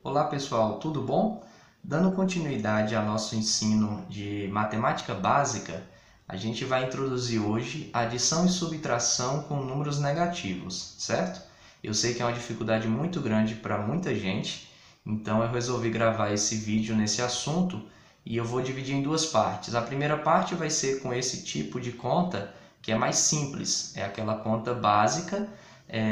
Olá pessoal, tudo bom? Dando continuidade ao nosso ensino de matemática básica, a gente vai introduzir hoje adição e subtração com números negativos, certo? Eu sei que é uma dificuldade muito grande para muita gente, então eu resolvi gravar esse vídeo nesse assunto e eu vou dividir em duas partes. A primeira parte vai ser com esse tipo de conta que é mais simples, é aquela conta básica,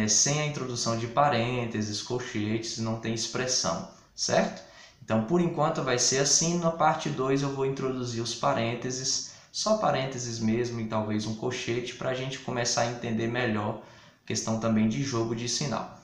sem a introdução de parênteses, colchetes, não tem expressão, certo? Então, por enquanto vai ser assim. Na parte 2 eu vou introduzir os parênteses, só parênteses mesmo e talvez um colchete para a gente começar a entender melhor a questão também de jogo de sinal.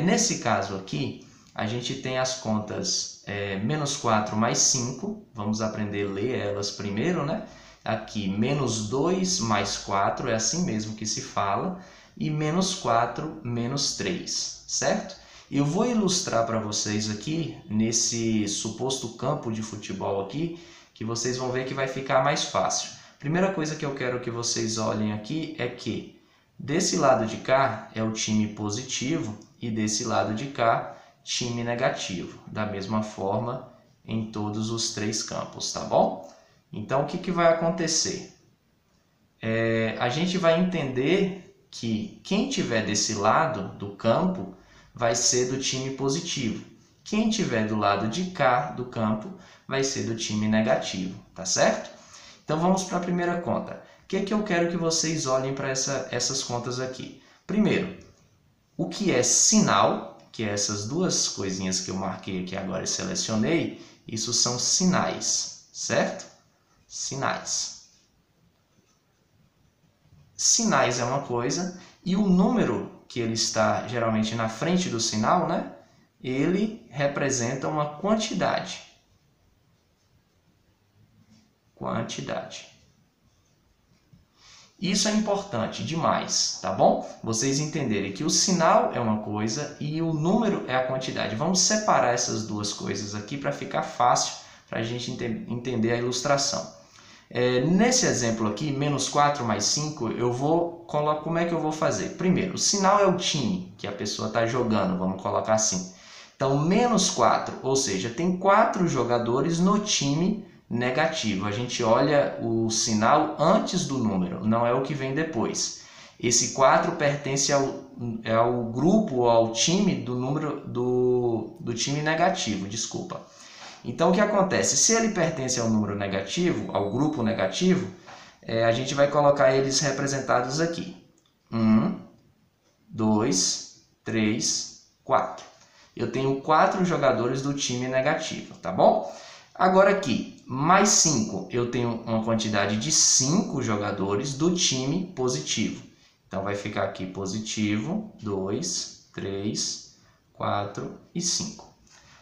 Nesse caso aqui, a gente tem as contas menos 4 mais 5, vamos aprender a ler elas primeiro, né? Aqui, menos 2 mais 4, é assim mesmo que se fala, e menos 4 menos 3, certo? Eu vou ilustrar para vocês aqui, nesse suposto campo de futebol aqui, que vocês vão ver que vai ficar mais fácil. Primeira coisa que eu quero que vocês olhem aqui é que desse lado de cá é o time positivo e desse lado de cá, time negativo. Da mesma forma em todos os três campos, tá bom? Então, o que vai acontecer? A gente vai entender que quem tiver desse lado do campo vai ser do time positivo. Quem tiver do lado de cá do campo vai ser do time negativo, tá certo? Então, vamos para a primeira conta. O que eu quero que vocês olhem para essas contas aqui? Primeiro, o que é sinal, que é essas duas coisinhas que eu marquei aqui agora e selecionei, isso são sinais, certo? Sinais. Sinais é uma coisa e o número que ele está geralmente na frente do sinal, né? Ele representa uma quantidade. Quantidade. Isso é importante demais, tá bom? Vocês entenderem que o sinal é uma coisa e o número é a quantidade. Vamos separar essas duas coisas aqui para ficar fácil para a gente entender a ilustração. Nesse exemplo aqui, menos 4 mais 5, como é que eu vou fazer? Primeiro, o sinal é o time que a pessoa está jogando, vamos colocar assim. Então, menos 4, ou seja, tem 4 jogadores no time negativo. A gente olha o sinal antes do número, não é o que vem depois. Esse 4 pertence ao grupo, ao time do número do time negativo, desculpa. Então, o que acontece? Se ele pertence ao número negativo, ao grupo negativo, a gente vai colocar eles representados aqui. 1, 2, 3, 4. Eu tenho 4 jogadores do time negativo, tá bom? Agora aqui, mais 5, eu tenho uma quantidade de 5 jogadores do time positivo. Então, vai ficar aqui positivo, 2, 3, 4 e 5.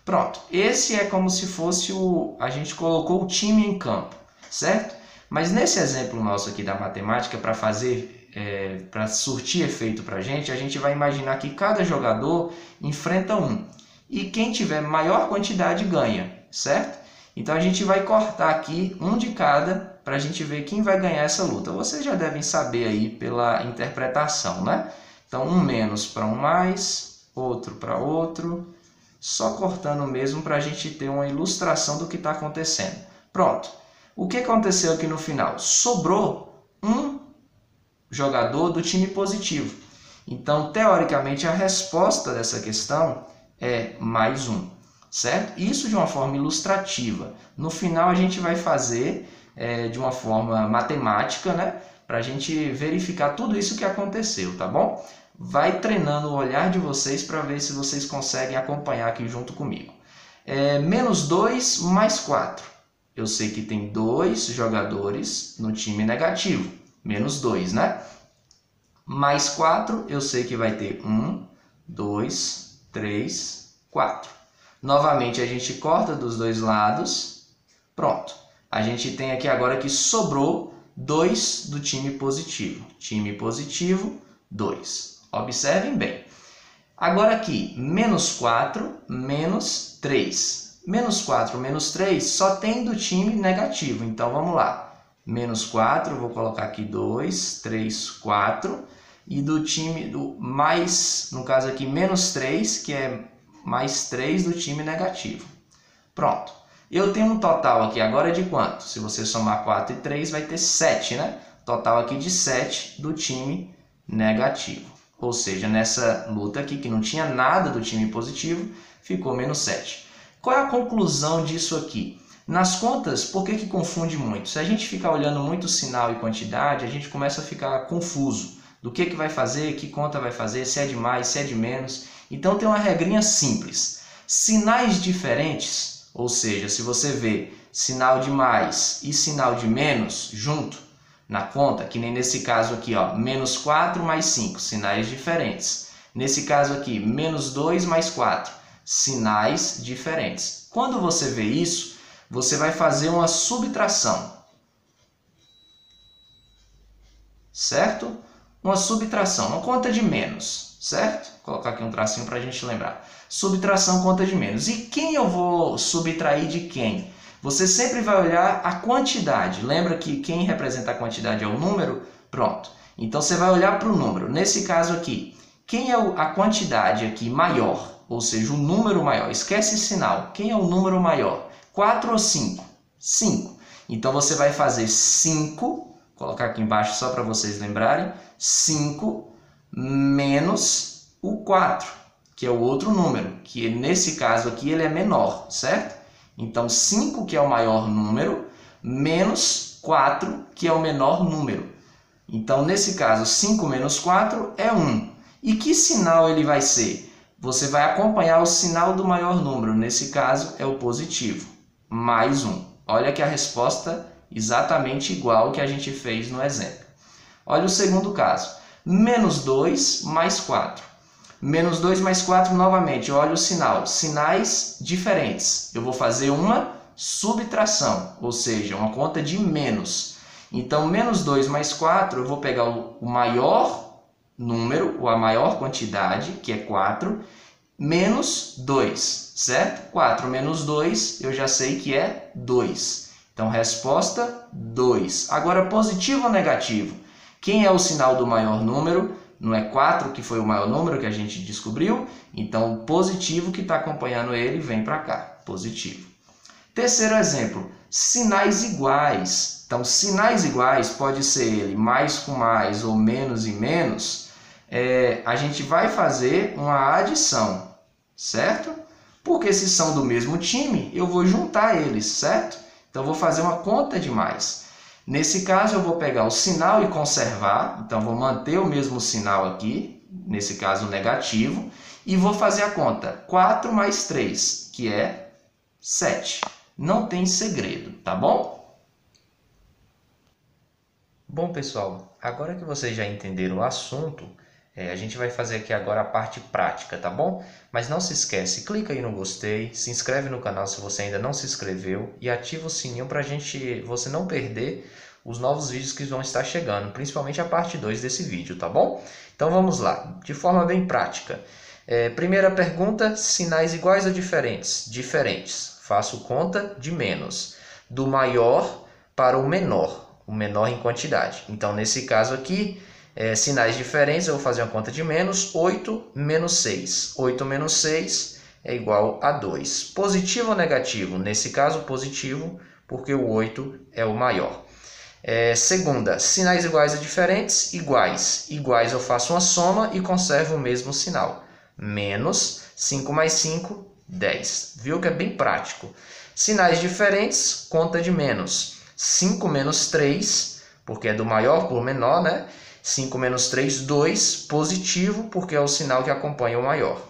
Pronto, esse é como se fosse a gente colocou o time em campo, certo? Mas nesse exemplo nosso aqui da matemática, para surtir efeito para a gente vai imaginar que cada jogador enfrenta um. E quem tiver maior quantidade ganha, certo? Então a gente vai cortar aqui um de cada para a gente ver quem vai ganhar essa luta. Vocês já devem saber aí pela interpretação, né? Então um menos para um mais, outro para outro. Só cortando mesmo para a gente ter uma ilustração do que está acontecendo. Pronto. O que aconteceu aqui no final? Sobrou um jogador do time positivo. Então, teoricamente, a resposta dessa questão é mais um, certo? Isso de uma forma ilustrativa. No final, a gente vai fazer de uma forma matemática, né? Para a gente verificar tudo isso que aconteceu, tá bom? Vai treinando o olhar de vocês para ver se vocês conseguem acompanhar aqui junto comigo. Menos 2 mais 4. Eu sei que tem 2 jogadores no time negativo. Menos 2, né? Mais 4, eu sei que vai ter 1, 2, 3, 4. Novamente, a gente corta dos dois lados. Pronto. A gente tem aqui agora que sobrou 2 do time positivo. Time positivo, 2. Observem bem. Agora aqui, menos 4, menos 3. Menos 4, menos 3 só tem do time negativo. Então, vamos lá. Menos 4, vou colocar aqui 2, 3, 4. E do time mais, no caso aqui, menos 3, que é mais 3 do time negativo. Pronto. Eu tenho um total aqui agora de quanto? Se você somar 4 e 3, vai ter 7, né? Total aqui de 7 do time negativo. Ou seja, nessa luta aqui, que não tinha nada do time positivo, ficou menos 7. Qual é a conclusão disso aqui? Nas contas, por que confunde muito? Se a gente ficar olhando muito sinal e quantidade, a gente começa a ficar confuso do que vai fazer, que conta vai fazer, se é de mais, se é de menos. Então tem uma regrinha simples. Sinais diferentes, ou seja, se você vê sinal de mais e sinal de menos junto na conta, que nem nesse caso aqui, ó, menos 4 mais 5, sinais diferentes. Nesse caso aqui, menos 2 mais 4, sinais diferentes. Quando você vê isso, você vai fazer uma subtração, certo? Uma subtração, uma conta de menos, certo? Vou colocar aqui um tracinho para a gente lembrar. Subtração, conta de menos. E quem eu vou subtrair de quem? Você sempre vai olhar a quantidade. Lembra que quem representa a quantidade é o número? Pronto. Então você vai olhar para o número. Nesse caso aqui, quem é a quantidade aqui maior? Ou seja, o número maior. Esquece sinal. Quem é o número maior? 4 ou 5? 5. Então você vai fazer 5, vou colocar aqui embaixo só para vocês lembrarem, 5 menos o 4, que é o outro número, que nesse caso aqui ele é menor, certo? Então 5, que é o maior número, menos 4, que é o menor número. Então nesse caso 5 menos 4 é 1. E que sinal ele vai ser? Você vai acompanhar o sinal do maior número, nesse caso é o positivo. Mais 1. Olha que a resposta exatamente igual que a gente fez no exemplo. Olha o segundo caso. Menos 2 mais 4. Menos 2 mais 4 novamente. Olha o sinal. Sinais diferentes. Eu vou fazer uma subtração, ou seja, uma conta de menos. Então, menos 2 mais 4, eu vou pegar o maior número, ou a maior quantidade, que é 4, menos 2, certo? 4 menos 2, eu já sei que é 2. Então, resposta 2. Agora, positivo ou negativo? Quem é o sinal do maior número? Não é 4, que foi o maior número que a gente descobriu? Então, o positivo que está acompanhando ele vem para cá, positivo. Terceiro exemplo, sinais iguais. Então, sinais iguais pode ser ele mais com mais ou menos e menos. A gente vai fazer uma adição, certo? Porque se são do mesmo time, eu vou juntar eles, certo? Então, eu vou fazer uma conta de mais. Nesse caso, eu vou pegar o sinal e conservar. Então, vou manter o mesmo sinal aqui, nesse caso negativo, e vou fazer a conta 4 mais 3, que é 7. Não tem segredo, tá bom? Bom, pessoal, agora que vocês já entenderam o assunto, a gente vai fazer aqui agora a parte prática, tá bom? Mas não se esquece, clica aí no gostei, se inscreve no canal se você ainda não se inscreveu e ativa o sininho para você não perder os novos vídeos que vão estar chegando, principalmente a parte 2 desse vídeo, tá bom? Então vamos lá, de forma bem prática. Primeira pergunta, sinais iguais ou diferentes? Diferentes. Faço conta de menos, do maior para o menor em quantidade. Então nesse caso aqui, sinais diferentes, eu vou fazer uma conta de menos, 8 menos 6. 8 menos 6 é igual a 2. Positivo ou negativo? Nesse caso, positivo, porque o 8 é o maior. Segunda, sinais iguais ou diferentes? Iguais. Iguais eu faço uma soma e conservo o mesmo sinal. Menos 5 mais 5, 10. Viu que é bem prático. Sinais diferentes, conta de menos. 5 menos 3, porque é do maior por menor, né? 5 menos 3, 2, positivo, porque é o sinal que acompanha o maior,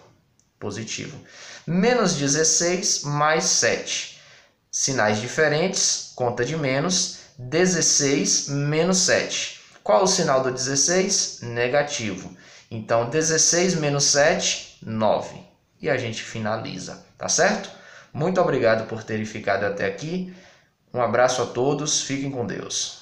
positivo. Menos 16 mais 7, sinais diferentes, conta de menos, 16 menos 7. Qual o sinal do 16? Negativo. Então, 16 menos 7, 9. E a gente finaliza, tá certo? Muito obrigado por terem ficado até aqui. Um abraço a todos, fiquem com Deus.